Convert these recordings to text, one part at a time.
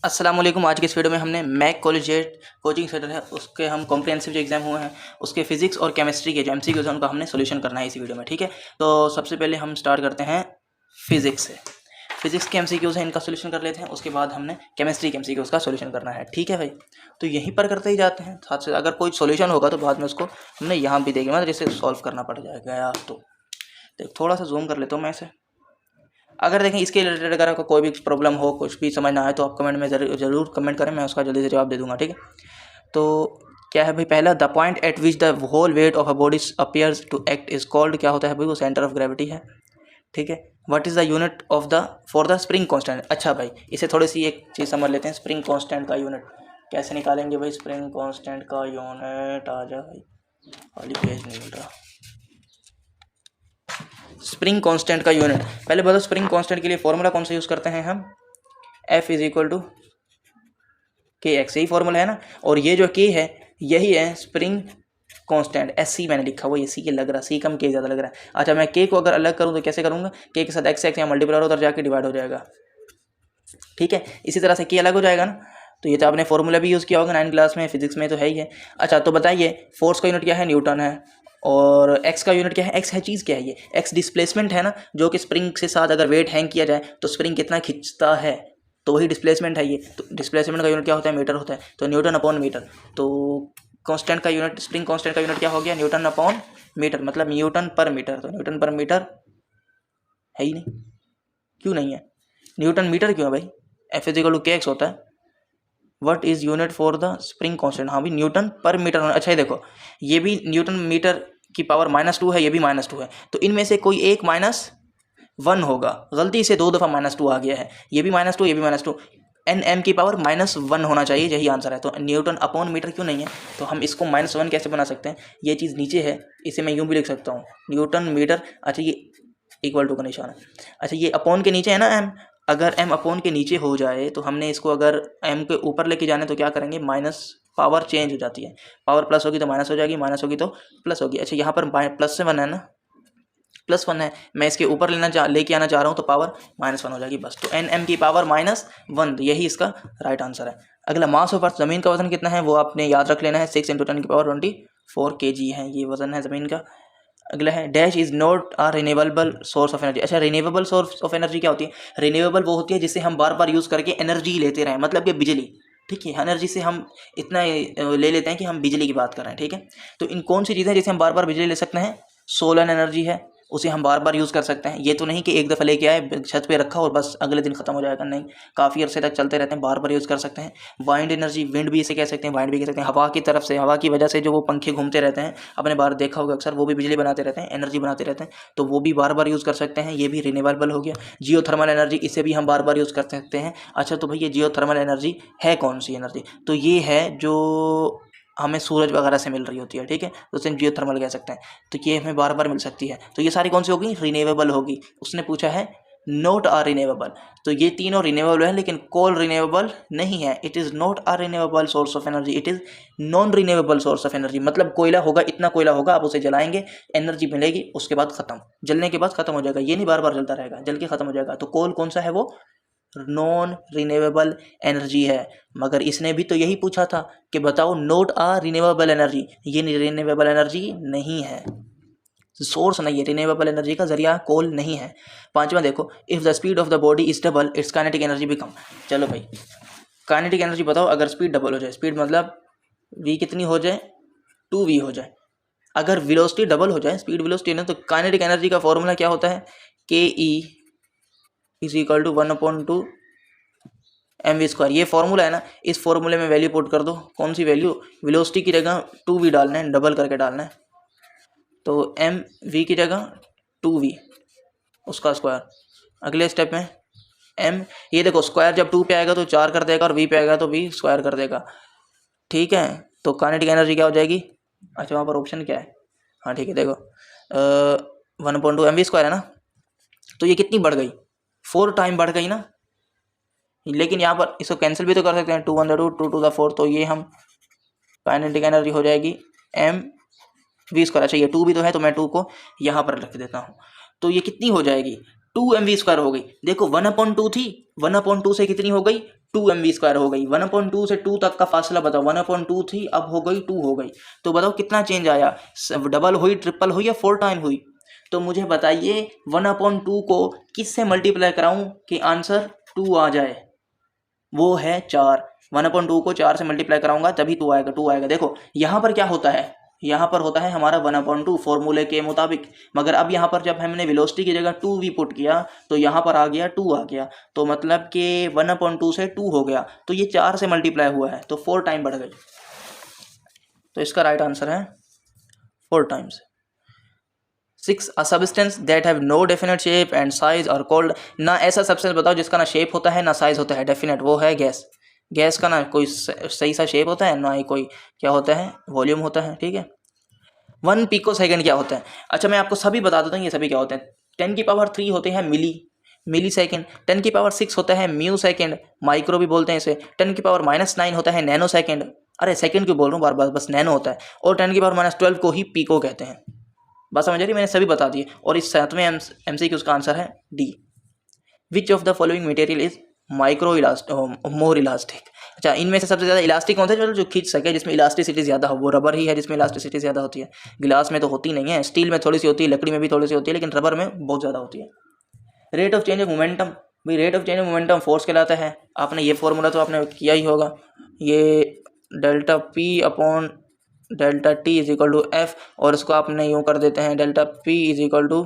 अस्सलाम वालेकुम। आज के इस वीडियो में हमने मैक कॉलेजिएट कोचिंग सेंटर है उसके हम कॉम्प्रिहेंसिव जो एग्जाम हुए हैं उसके फिजिक्स और केमिस्ट्री के जो एमसीक्यूज हैं उनका हमने सोल्यूशन करना है इसी वीडियो में। ठीक है, तो सबसे पहले हम स्टार्ट करते हैं फिजिक्स से। फिजिक्स के एमसीक्यूज हैं, इनका सोल्यूशन कर लेते हैं, उसके बाद हमने केमिस्ट्री के एमसीक्यूज का सोल्यूशन करना है। ठीक है भाई, तो यहीं पर करते ही जाते हैं साथ से। अगर कोई सोल्यूशन होगा तो बाद में उसको हमने यहाँ भी देखेंगे, मतलब जैसे सॉल्व करना पड़ जाएगा। तो थोड़ा सा जूम कर लेता हूँ मैं इसे। अगर देखें इसके रिलेटेड अगर आपको कोई भी प्रॉब्लम हो, कुछ भी समझ ना आए तो आप कमेंट में ज़रूर कमेंट करें, मैं उसका जल्दी से जवाब दे दूंगा। ठीक है, तो क्या है भाई, पहला the point at which the whole weight of a body appears to act is called, क्या होता है भाई, वो सेंटर ऑफ ग्रेविटी है। ठीक है, what is the unit of the for the spring constant. अच्छा भाई, इसे थोड़ी सी एक चीज़ समझ लेते हैं, स्प्रिंग कांस्टेंट का यूनिट कैसे निकालेंगे भाई। स्प्रिंग कांस्टेंट का यूनिट आ जा भाई, खाली पेज नहीं मिल रहा। स्प्रिंग कांस्टेंट का यूनिट पहले बताओ, स्प्रिंग कांस्टेंट के लिए फॉर्मूला कौन सा यूज़ करते हैं हम, F इज इक्वल टू के एक्स, यही फॉर्मूला है ना। और ये जो के है यही है स्प्रिंग कांस्टेंट। एस सी मैंने लिखा हुआ, ये सी के लग रहा, सी कम के ज़्यादा लग रहा है। अच्छा, मैं के को अगर अलग करूँ तो कैसे करूँगा, के साथ एक्स एक्स यहाँ मल्टीप्लाई उधर जाके डिवाइड हो जाएगा। ठीक है, इसी तरह से के अलग हो जाएगा ना। तो ये तो आपने फॉर्मूला भी यूज़ किया होगा 9 क्लास में, फिजिक्स में तो है ही है। अच्छा, तो बताइए फोर्स का यूनिट क्या है, न्यूटन है। और एक्स का यूनिट क्या है, एक्स है चीज़ क्या है, ये एक्स डिस्प्लेसमेंट है ना, जो कि स्प्रिंग के साथ अगर वेट हैंग किया जाए तो स्प्रिंग कितना खींचता है, तो वही डिस्प्लेसमेंट है ये। तो डिस्प्लेसमेंट का यूनिट क्या होता है, मीटर होता है, तो न्यूटन अपॉन मीटर। तो कांस्टेंट का यूनिट, स्प्रिंग कांस्टेंट का यूनिट क्या हो गया, न्यूटन अपॉन मीटर, मतलब न्यूटन पर मीटर। तो न्यूटन पर मीटर है ही नहीं, क्यों नहीं है, न्यूटन मीटर क्यों है भाई, एफ इज इक्वल टू के एक्स होता है। What is unit for the spring constant, हाँ भी न्यूटन पर मीटर होना। अच्छा, ये देखो ये भी न्यूटन मीटर की पावर -2 है, ये भी -2 है, तो इनमें से कोई एक -1 होगा। गलती से 2 दफ़ा -2 आ गया है, ये भी -2 ये भी -2, एन एम की पावर -1 होना चाहिए, यही आंसर है। तो न्यूटन अपॉन मीटर क्यों नहीं है, तो हम इसको -1 कैसे बना सकते हैं, ये चीज़ नीचे है, इसे मैं यूँ भी लिख सकता हूँ, न्यूटन मीटर। अच्छा, ये इक्वल टू का निशान है। अच्छा, ये अपॉन के नीचे है ना एम, अगर एम अपॉन के नीचे हो जाए तो हमने इसको अगर एम के ऊपर लेके जाने तो क्या करेंगे, माइनस, पावर चेंज हो जाती है, पावर प्लस होगी तो माइनस हो जाएगी, माइनस होगी तो प्लस होगी। अच्छा, यहाँ पर प्लस से 1 है ना, +1 है, मैं इसके ऊपर लेके आना चाह रहा हूँ तो पावर -1 हो जाएगी बस। तो एन एम की पावर -1, यही इसका राइट आंसर है। अगला, मास ऑफ अर्थ, ज़मीन का वजन कितना है वो आपने याद रख लेना है, 6 × 10⁻24 kg है, ये वजन है ज़मीन का। अगला है, dash is not a renewable source of energy. अच्छा, रिन्यूएबल सोर्स ऑफ एनर्जी क्या होती है, रिन्यूएबल वो होती है जिससे हम बार बार यूज़ करके एनर्जी लेते रहें, मतलब कि बिजली। ठीक है, एनर्जी से हम इतना ले लेते हैं कि हम बिजली की बात कर रहे हैं। ठीक है, तो इन कौन सी चीज़ें जिससे हम बार बार बिजली ले सकते हैं, सोलर एनर्जी है, उसे हम बार बार यूज़ कर सकते हैं। ये तो नहीं कि एक दफ़ा लेके आए, छत पे रखा और बस अगले दिन ख़त्म हो जाएगा, नहीं, काफ़ी अरसे तक चलते रहते हैं, बार बार यूज़ कर सकते हैं। वाइंड एनर्जी, विंड भी इसे कह सकते हैं, वाइंड भी कह सकते हैं, हवा की तरफ से, हवा की वजह से जो वो पंखे घूमते रहते हैं, आपने बार देखा होगा अक्सर, वो भी बिजली बनाते रहते हैं, एनर्जी बनाते रहते हैं, तो वो भी बार बार यूज़ कर सकते हैं, ये भी रिन्यूएबल हो गया। जियो थर्मल एनर्जी, इसे भी हम बार बार यूज़ कर सकते हैं। अच्छा, तो भैया जियो थर्मल एनर्जी है कौन सी एनर्जी, तो ये है जो हमें सूरज वगैरह से मिल रही होती है। ठीक है, तो उसे जियो थर्मल कह सकते हैं, तो ये हमें बार बार मिल सकती है। तो ये सारी कौन सी होगी, रिन्यूएबल होगी। उसने पूछा है नॉट आर रिन्यूएबल, तो ये तीनों रिन्यूएबल है लेकिन कोल रिन्यूएबल नहीं है। It is not a renewable source of energy, it is non renewable source of energy. मतलब कोयला होगा, इतना कोयला होगा, आप उसे जलाएंगे, एनर्जी मिलेगी, उसके बाद खत्म, जलने के बाद खत्म हो जाएगा, ये नहीं बार बार जलता रहेगा, जल के खत्म हो जाएगा। तो कोल कौन सा है, वो नॉन रिन्यूएबल एनर्जी है। मगर इसने भी तो यही पूछा था कि बताओ नोट आ रिन्यूएबल एनर्जी, ये रिन्यूएबल एनर्जी नहीं है, सोर्स नहीं है, रिन्यूएबल एनर्जी का जरिया कोल नहीं है। पांचवा देखो, if the speed of the body is double it's kinetic energy भी कम। चलो भाई, काइनेटिक एनर्जी बताओ, अगर स्पीड डबल हो जाए, स्पीड मतलब v कितनी हो जाए, 2v हो जाए, अगर वेलोसिटी डबल हो जाए, स्पीड वेलोसिटी ना, तो काइनेटिक एनर्जी का फॉर्मूला क्या होता है, के E is equal to 1/2 mv²। ये फॉर्मूला है ना, इस फॉर्मूले में वैल्यू पुट कर दो, कौन सी वैल्यू, वेलोसिटी की जगह 2v डालना है, डबल करके डालना है, तो mv की जगह 2v उसका स्क्वायर। अगले स्टेप में m, ये देखो स्क्वायर जब 2 पे आएगा तो 4 कर देगा और v पे आएगा तो v स्क्वायर कर देगा। ठीक है, तो काइनेटिक एनर्जी क्या हो जाएगी, अच्छा वहाँ पर ऑप्शन क्या है, हाँ ठीक है, देखो 1/2 mv² है ना, तो ये कितनी बढ़ गई, 4 टाइम बढ़ गई ना। लेकिन यहाँ पर इसको कैंसिल भी तो कर सकते हैं, 2 × 2 ⁴, तो ये हम काइनेटिक एनर्जी हो जाएगी mv²। अच्छा, ये 2 भी तो है, तो मैं 2 को यहाँ पर रख देता हूँ, तो ये कितनी हो जाएगी, 2 mv² हो गई। देखो 1/2 थी, 1/2 से कितनी हो गई, 2mv² हो गई। 1/2 से 2 तक का फासला बताओ, 1/2 थी अब हो गई 2 हो गई, तो बताओ कितना चेंज आया, डबल हुई, ट्रिपल हुई या 4 टाइम हुई। तो मुझे बताइए 1/2 को किससे मल्टीप्लाई कराऊं कि आंसर 2 आ जाए, वो है 4। 1/2 को 4 से मल्टीप्लाई कराऊंगा तभी 2 आएगा, 2 आएगा। देखो यहाँ पर क्या होता है, यहाँ पर होता है हमारा 1/2 फॉर्मूले के मुताबिक, मगर अब यहाँ पर जब हमने वेलोसिटी की जगह 2v पुट किया तो यहाँ पर आ गया 2 आ गया, तो मतलब कि 1/2 से 2 हो गया, तो ये 4 से मल्टीप्लाई हुआ है तो 4 टाइम बढ़ गई, तो इसका राइट आंसर है 4 times. 6 a substance that have no definite shape and size are called, ना ऐसा सब्सटेंस बताओ जिसका ना शेप होता है ना साइज होता है डेफिनेट, वो है गैस। गैस का ना कोई सही सा शेप होता है, ना ही कोई क्या होता है वॉल्यूम होता है, ठीक है। 1 पिको सेकेंड क्या होता है, अच्छा मैं आपको सभी बता देता हूँ ये सभी क्या होते हैं। 10⁻³ होते हैं मिली सेकेंड, 10⁻6 होता है म्यू सेकेंड, माइक्रो भी बोलते हैं इसे, 10⁻⁻9 होता है नैनो सेकेंड, अरे सेकेंड क्यों बोल रहा हूँ बार बार, बस नैनो होता है, और 10⁻12 को ही पिको कहते हैं। बात समझ आ रही, मैंने सभी बता दिए। और इस 7वें MCQ का आंसर है D. Which of the following material is micro more elastic, अच्छा इनमें से सबसे ज़्यादा इलास्टिक कौन सा है जो खींच सके, जिसमें इलास्टिसिटी ज़्यादा हो, वो रबर ही है जिसमें इलास्टिसिटी ज़्यादा होती है। गिलास में तो होती नहीं है, स्टील में थोड़ी सी होती है, लकड़ी में भी थोड़ी सी होती है, लेकिन रबर में बहुत ज़्यादा होती है। Rate of change of momentum, भाई rate of change of momentum force कहलाता है, आपने ये फॉर्मूला तो आपने किया ही होगा, ये delta P upon delta T is equal to F, और इसको आपने यूँ कर देते हैं delta P is equal to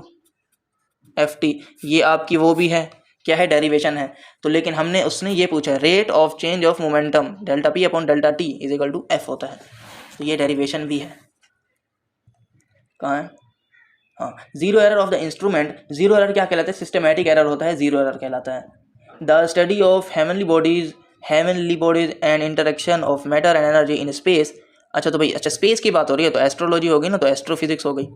F T, ये आपकी वो भी है क्या है डेरिवेशन है, तो लेकिन हमने उसने ये पूछा rate of change of momentum delta P upon delta T is equal to F होता है, तो ये डेरिवेशन भी है। कहाँ है, हाँ, zero error of the instrument, zero error क्या कहलाता है, सिस्टमेटिक एरर होता है, जीरो एरर कहलाता है। The study of heavenly bodies and interaction of matter and energy in space, अच्छा तो भाई अच्छा स्पेस की बात हो रही है तो एस्ट्रोलॉजी होगी ना, तो एस्ट्रोफिजिक्स हो गई,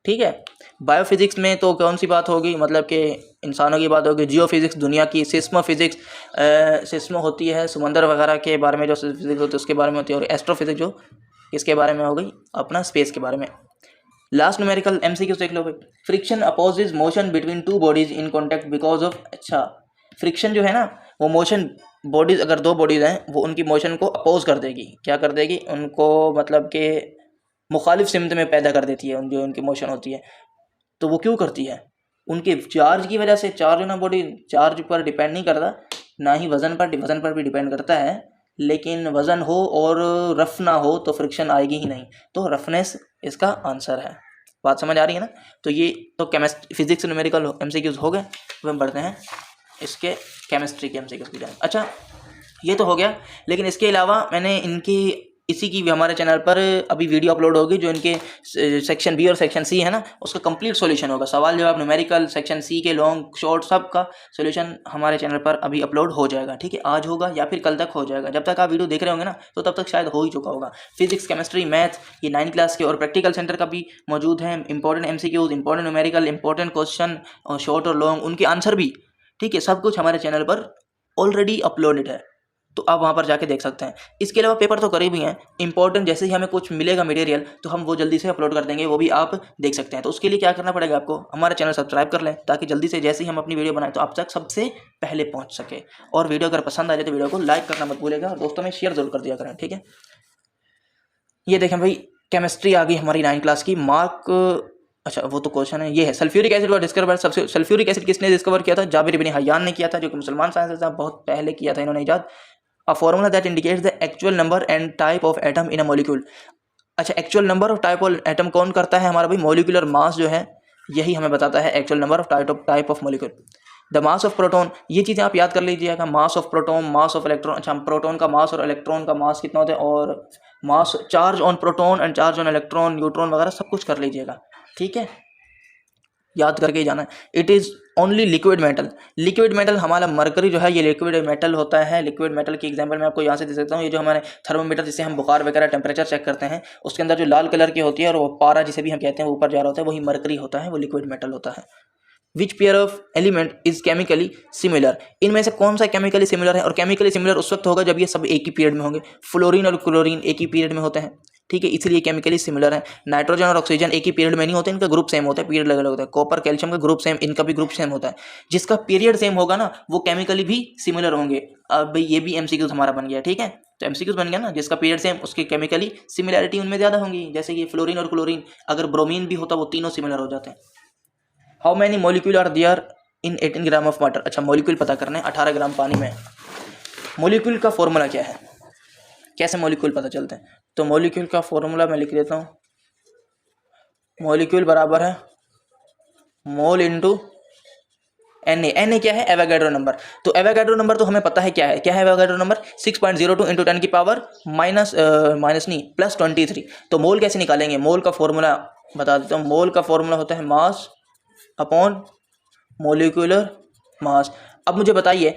ठीक है। बायोफिजिक्स में तो कौन सी बात होगी, मतलब कि इंसानों की बात होगी, जियोफिजिक्स दुनिया की, सिस्मो फिजिक्स सिस्मो होती है समंदर वगैरह के बारे में जो फिजिक्स होती है उसके बारे में होती है, और एस्ट्रोफिजिक्स जो इसके बारे में हो गई अपना स्पेस के बारे में। लास्ट न्यूमेरिकल MCQ देख लो भाई, friction opposes motion between two bodies in contact because of, अच्छा फ्रिक्शन जो है ना वो मोशन, बॉडीज अगर दो बॉडीज हैं वो उनकी मोशन को अपोज कर देगी, क्या कर देगी, उनको मतलब कि मुखालिफ सिमत में पैदा कर देती है, जो उनकी मोशन होती है, तो वो क्यों करती है, उनके चार्ज की वजह से। चार्ज ना बॉडी चार्ज पर डिपेंड नहीं करता, ना ही वज़न पर भी डिपेंड करता है, लेकिन वज़न हो और रफ ना हो तो फ्रिक्शन आएगी ही नहीं, तो रफनेस इसका आंसर है। बात समझ आ रही है ना, तो ये तो केमिस्ट्री फिजिक्स न्यूमेरिकल MCQs हो गए। अब हम बढ़ते हैं इसके केमिस्ट्री के MCQs की जाए। अच्छा ये तो हो गया, लेकिन इसके अलावा मैंने इनकी इसी की भी हमारे चैनल पर अभी वीडियो अपलोड होगी, जो इनके सेक्शन बी और सेक्शन सी है ना उसका कंप्लीट सॉल्यूशन होगा, सवाल जवाब न्यूमेरिकल सेक्शन सी के लॉन्ग शॉर्ट सब का सॉल्यूशन हमारे चैनल पर अभी अपलोड हो जाएगा, ठीक है। आज होगा या फिर कल तक हो जाएगा, जब तक आप वीडियो देख रहे होंगे ना तो तब तक शायद हो ही चुका होगा। फिजिक्स केमिस्ट्री मैथ ये 9th क्लास के और प्रैक्टिकल सेंटर का भी मौजूद है, important MCQs, important numerical, important question और शॉर्ट और लॉन्ग उनके आंसर भी, ठीक है, सब कुछ हमारे चैनल पर ऑलरेडी अपलोडेड है, तो आप वहाँ पर जाके देख सकते हैं। इसके अलावा पेपर तो करे भी हैं इंपॉर्टेंट, जैसे ही हमें कुछ मिलेगा मटेरियल तो हम वो जल्दी से अपलोड कर देंगे, वो भी आप देख सकते हैं। तो उसके लिए क्या करना पड़ेगा आपको, हमारा चैनल सब्सक्राइब कर लें ताकि जल्दी से जैसे ही हम अपनी वीडियो बनाएं तो आप तक सबसे पहले पहुँच सके, और वीडियो अगर पसंद आ जाए तो वीडियो को लाइक करना मत भूलेगा और दोस्तों में शेयर जरूर कर दिया करें, ठीक है। ये देखें भाई केमिस्ट्री आ गई हमारी 9th क्लास की, मार्क, अच्छा वो तो क्वेश्चन है, ये है सल्फ्यूरिक एसिड और डिस्कवर सबसे सल्फ्यूरिक एसिड किसने डिस्कवर किया था, जाबिर इब्न हय्यान ने किया था, जो कि मुसलमान साइंटिस्ट था, बहुत पहले किया था इन्होंने इजाद। A formula that indicates the actual number and type of atom in a molecule, अच्छा actual number of type of atom कौन करता है हमारा भाई, मॉलिक्यूलर मास जो है यही हमें बताता है actual number of type of molecule. The mass of proton, ये चीज़ें आप याद कर लीजिएगा, mass of proton, mass of electron, अच्छा प्रोटॉन का मास और इलेक्ट्रॉन का मास कितना होता है, और मास charge on proton and charge on electron neutron वगैरह सब कुछ कर लीजिएगा, ठीक है, याद करके ही जाना है। It is only liquid metal, liquid metal हमारा मरकरी जो है ये लिक्विड मेटल होता है। लिक्विड मेटल की एग्जांपल मैं आपको यहाँ से दे सकता हूँ, ये जो हमारे थर्मोमीटर जिससे हम बुखार वगैरह टेम्परेचर चेक करते हैं उसके अंदर जो लाल कलर की होती है और वो पारा जिसे भी हम कहते हैं वो ऊपर जा रहा होता है, वही मरकरी होता है, वो लिक्विड मेटल होता है। Which pair of element is chemically similar, इनमें से कौन सा केमिकली सिमिलर है, और केमिकली सिमिलर उस वक्त होगा जब ये सब एक ही पीरियड में होंगे। फ्लोरीन और क्लोरीन एक ही पीरियड में होते हैं, ठीक है, इसलिए केमिकली सिमिलर है। नाइट्रोजन और ऑक्सीजन एक ही पीरियड में नहीं होते, इनका ग्रुप सेम होता है, पीरियड अलग अलग होता है। कॉपर कैल्शियम का ग्रुप सेम, इनका भी ग्रुप सेम होता है। जिसका पीरियड सेम होगा ना वो केमिकली भी सिमिलर होंगे। अब भाई ये भी एमसीक्यूज हमारा बन गया, ठीक है, तो एमसीक्यूज बन गया ना, जिसका पीरियड सेम उसकी केमिकली सिमिलैरिटी उनमें ज़्यादा होंगी। जैसे कि फ्लोरीन और क्लोरीन, अगर ब्रोमीन भी होता वो तीनों सिमिलर हो जाते हैं। How many molecule are there in 18 gram of water. अच्छा, मॉलिक्यूल पता करना है 18 ग्राम पानी में। मॉलिक्यूल का फॉर्मूला क्या है, कैसे मॉलिक्यूल पता चलते हैं? तो मॉलिक्यूल का फॉर्मूला मैं लिख देता हूँ। मॉलिक्यूल बराबर है मोल इंटू Na। Na क्या है? Avogadro number. तो एवोगाड्रो नंबर तो हमें पता है क्या है, क्या है एवोगाड्रो नंबर? 6.02 इंटू 10 की पावर प्लस 23। तो मोल कैसे निकालेंगे? मोल का फॉर्मूला बता देता हूँ। मोल का फॉर्मूला होता है मास अपॉन मोलिकुलर मास। अब मुझे बताइए,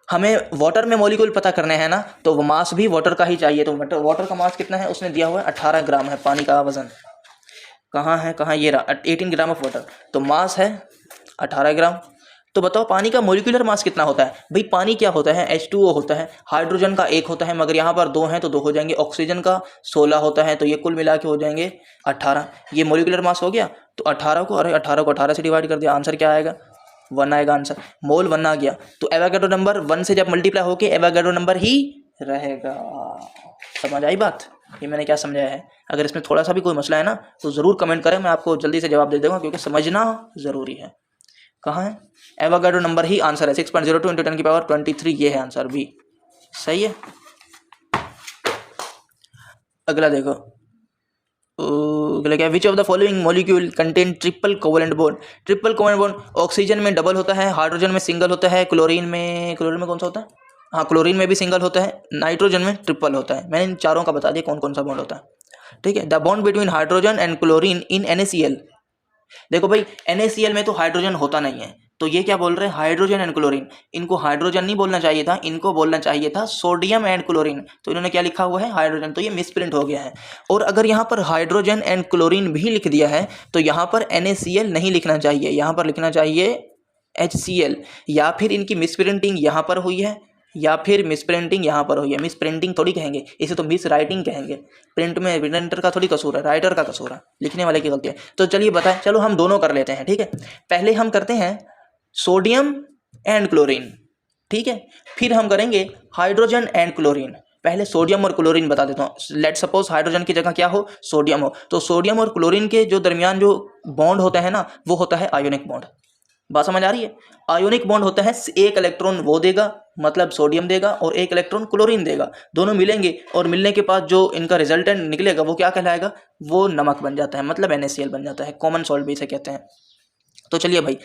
हमें वाटर में मॉलिक्यूल पता करने हैं ना, तो वो मास भी वाटर का ही चाहिए। तो वाटर का मास कितना है? उसने दिया हुआ है 18 ग्राम है पानी का वजन। कहाँ है, कहाँ, ये रहा 18 ग्राम ऑफ वाटर। तो मास है 18 ग्राम। तो बताओ पानी का मॉलिक्यूलर मास कितना होता है? भाई पानी क्या होता है? H2O होता है। हाइड्रोजन का 1 होता है, मगर यहाँ पर 2 हैं तो 2 हो जाएंगे। ऑक्सीजन का 16 होता है, तो ये कुल मिला के हो जाएंगे 18। ये मॉलिक्यूलर मास हो गया। तो 18 को 18 से डिवाइड कर दिया, आंसर क्या आएगा? 1 आएगा आंसर। मोल 1 आ गया। तो एवोगाड्रो नंबर 1 से जब मल्टीप्लाई होके एवोगाड्रो नंबर ही रहेगा। समझ आई बात? ये मैंने क्या समझाया है? अगर इसमें थोड़ा सा भी कोई मसला है ना तो ज़रूर कमेंट करें, मैं आपको जल्दी से जवाब दे दूँगा, क्योंकि समझना ज़रूरी है। कहाँ है? एवोगाड्रो नंबर ही आंसर है। 6.02 इंटू 10 की पावर 23, ये है आंसर बी। सही है। अगला देखो, अगला क्या? Which of the following molecule contain triple covalent bond. Triple covalent bond oxygen में डबल होता है, हाइड्रोजन में सिंगल होता है, क्लोरीन में कौन सा होता है? हाँ, क्लोरीन में भी सिंगल होता है, नाइट्रोजन में ट्रिपल होता है। मैंने इन चारों का बता दिया कौन कौन सा बॉन्ड होता है, ठीक है। The bond between hydrogen and chlorine in NaCl। देखो भाई, NaCl में तो हाइड्रोजन होता नहीं है, तो ये क्या बोल रहे हैं? Hydrogen and chlorine. इनको हाइड्रोजन नहीं बोलना चाहिए था, इनको बोलना चाहिए था सोडियम एंड क्लोरीन। तो इन्होंने क्या लिखा हुआ है? हाइड्रोजन। तो ये मिसप्रिंट हो गया है। और अगर यहाँ पर हाइड्रोजन एंड क्लोरीन भी लिख दिया है तो यहाँ पर NaCl नहीं लिखना चाहिए, यहाँ पर लिखना चाहिए HCl। या फिर इनकी मिसप्रिंटिंग यहाँ पर हुई है, या फिर मिसप्रिंटिंग यहाँ पर हुई है। मिसप्रिंटिंग थोड़ी कहेंगे इसे, तो मिस राइटिंग कहेंगे। प्रिंट में प्रिंटर का थोड़ी कसूर है, राइटर का कसूर है, लिखने वाले की गलती है। तो चलिए बताएं, चलो हम दोनों कर लेते हैं, ठीक है। पहले हम करते हैं सोडियम एंड क्लोरीन, ठीक है। फिर हम करेंगे हाइड्रोजन एंड क्लोरीन। पहले सोडियम और क्लोरीन बता देता हूँ। लेट सपोज हाइड्रोजन की जगह क्या हो? सोडियम हो। तो सोडियम और क्लोरीन के जो दरमियान जो बॉन्ड होता है ना, वो होता है आयोनिक बॉन्ड। बात समझ आ रही है? आयोनिक बॉन्ड होता है, एक इलेक्ट्रॉन वो देगा, मतलब सोडियम देगा, और एक इलेक्ट्रॉन क्लोरीन देगा। दोनों मिलेंगे और मिलने के बाद जो इनका रिजल्टेंट निकलेगा वो क्या कहलाएगा? वो नमक बन जाता है, मतलब NaCl बन जाता है। कॉमन सॉल्ट भी इसे कहते हैं। तो चलिए भाई,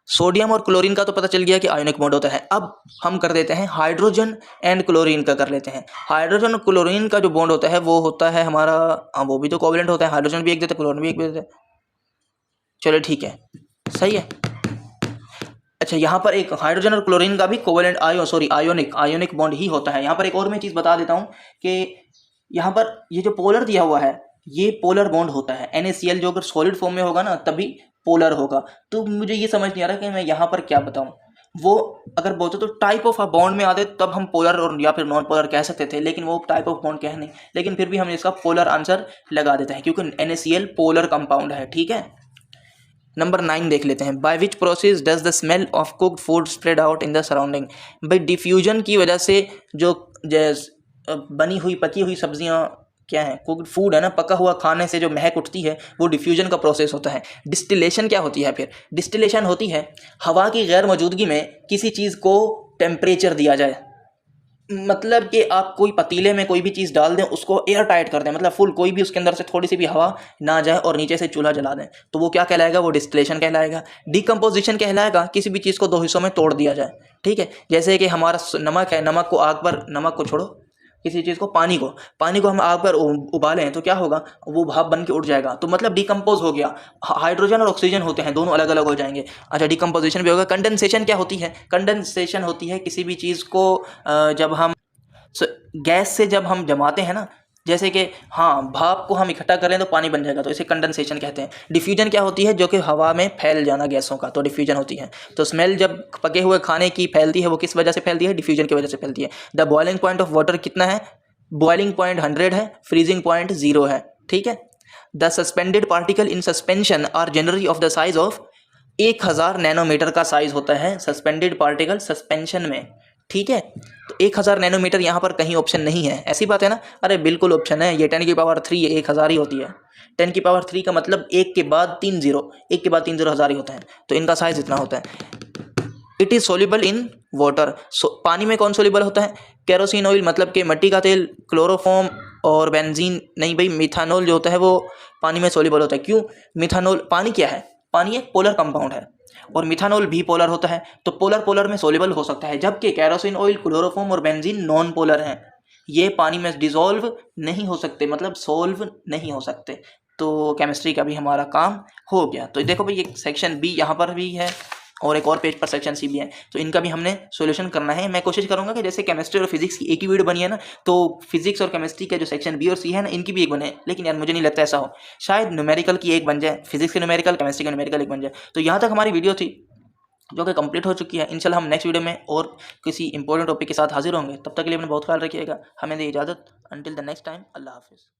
सोडियम और क्लोरीन का तो पता चल गया कि आयोनिक बॉन्ड होता है। अब हम कर देते हैं हाइड्रोजन एंड क्लोरीन का कर लेते हैं। हाइड्रोजन और क्लोरीन का जो बॉन्ड होता है वो होता है हमारा, वो भी तो कोवेलेंट होता है। हाइड्रोजन भी एक देते, क्लोरीन भी एक देते। चलो ठीक है, सही है। अच्छा, यहाँ पर एक हाइड्रोजन और क्लोरीन का भी कोवेलेंट आयोनिक बॉन्ड ही होता है। यहाँ पर एक और मैं चीज़ बता देता हूँ कि यहाँ पर ये जो पोलर दिया हुआ है, ये पोलर बॉन्ड होता है। NaCl जो अगर सॉलिड फॉर्म में होगा ना तभी पोलर होगा। तो मुझे ये समझ नहीं आ रहा कि मैं यहाँ पर क्या बताऊँ। वो अगर बोलते तो टाइप ऑफ बॉन्ड में आते तब हम पोलर और या फिर नॉन पोलर कह सकते थे, लेकिन वो टाइप ऑफ बॉन्ड कह नहीं, लेकिन फिर भी हम इसका पोलर आंसर लगा देते हैं क्योंकि NaCl पोलर कंपाउंड है, ठीक है। नंबर 9 देख लेते हैं। By which process does the smell of cooked food spread out in the surrounding. भाई डिफ्यूजन की वजह से जो बनी हुई पकी हुई सब्जियां क्या है, कुक्ड फूड है ना, पका हुआ खाने से जो महक उठती है वो डिफ्यूजन का प्रोसेस होता है। डिस्टिलेशन क्या होती है? फिर डिस्टिलेशन होती है हवा की गैर मौजूदगी में किसी चीज़ को टेम्परेचर दिया जाए। मतलब कि आप कोई पतीले में कोई भी चीज़ डाल दें, उसको एयर टाइट कर दें, मतलब फुल, कोई भी उसके अंदर से थोड़ी सी भी हवा ना जाए और नीचे से चूल्हा जला दें, तो वो क्या कहलाएगा? वो डिस्टिलेशन कहलाएगा। डिकम्पोजिशन कहलाएगा किसी भी चीज़ को 2 हिस्सों में तोड़ दिया जाए, ठीक है। जैसे कि हमारा नमक है, नमक को आग पर, नमक को छोड़ो, किसी चीज़ को, पानी को हम आग पर उबालें तो क्या होगा? वो भाप बन के उठ जाएगा, तो मतलब डिकम्पोज हो गया। हाइड्रोजन और ऑक्सीजन होते हैं, दोनों अलग अलग हो जाएंगे। अच्छा, डिकम्पोजिशन भी होगा। कंडेंसेशन क्या होती है? कंडेंसेशन होती है किसी भी चीज़ को जब हम गैस से जब हम जमाते हैं ना, जैसे कि हाँ, भाप को हम इकट्ठा करें तो पानी बन जाएगा, तो इसे कंडेंसेशन कहते हैं। डिफ्यूजन क्या होती है? जो कि हवा में फैल जाना गैसों का, तो डिफ्यूजन होती है। तो स्मेल जब पके हुए खाने की फैलती है वो किस वजह से फैलती है? डिफ्यूजन की वजह से फैलती है। The boiling point of water कितना है? बॉइलिंग पॉइंट 100 है, फ्रीजिंग पॉइंट 0 है, ठीक है। The suspended particle in suspension are generally of the size of 1000 nanometre का साइज होता है सस्पेंडेड पार्टिकल सस्पेंशन में, ठीक है। तो 1000 नैनोमीटर यहाँ पर कहीं ऑप्शन नहीं है, ऐसी बात है ना? अरे बिल्कुल ऑप्शन है, ये 10⁻³ 1000 ही होती है। 10⁻³ का मतलब 1 के बाद 3 जीरो, 1 के बाद 3 जीरो 1000 ही होता है, तो इनका साइज इतना होता है। It is soluble in water, पानी में कौन सोल्यूबल होता है? केरोसिन ऑयल मतलब कि मिट्टी का तेल, क्लोरोफॉर्म और बेंजीन नहीं भाई, मिथानॉल जो होता है वो पानी में सोल्यूबल होता है। क्यों? मिथानॉल, पानी क्या है? पानी एक पोलर कंपाउंड है और मिथानॉल भी पोलर होता है, तो पोलर पोलर में सोल्यूबल हो सकता है, जबकि केरोसिन ऑयल, क्लोरोफॉर्म और बेंजीन नॉन पोलर हैं, ये पानी में डिसॉल्व नहीं हो सकते, मतलब सोल्व नहीं हो सकते। तो केमिस्ट्री का भी हमारा काम हो गया। तो देखो भाई, एक सेक्शन बी यहाँ पर भी है और एक और पेज पर सेक्शन सी भी है, तो इनका भी हमने सॉल्यूशन करना है। मैं कोशिश करूंगा कि जैसे केमिस्ट्री और फिजिक्स की एक ही वीडियो बनी है ना, तो फिजिक्स और केमिस्ट्री का जो सेक्शन बी और सी है ना, इनकी भी एक बने, लेकिन यार मुझे नहीं लगता ऐसा हो, शायद न्यूमेरिकल की एक बन जाए, फिजिक्स के न्यूमेरिकल, केमिस्ट्री का न्यूमेरिकल एक बन जाए। तो यहाँ तक हमारी वीडियो थी जो कि कंप्लीट हो चुकी है। इंशाल्लाह हम नेक्स्ट वीडियो में और किसी इंपॉर्टेंट टॉपिक के साथ हाजिर होंगे। तब तक के लिए अपना बहुत ख्याल रखिएगा। हमें दे इजाज़त, अंटिल द नेक्स्ट टाइम, अल्लाह हाफिज़।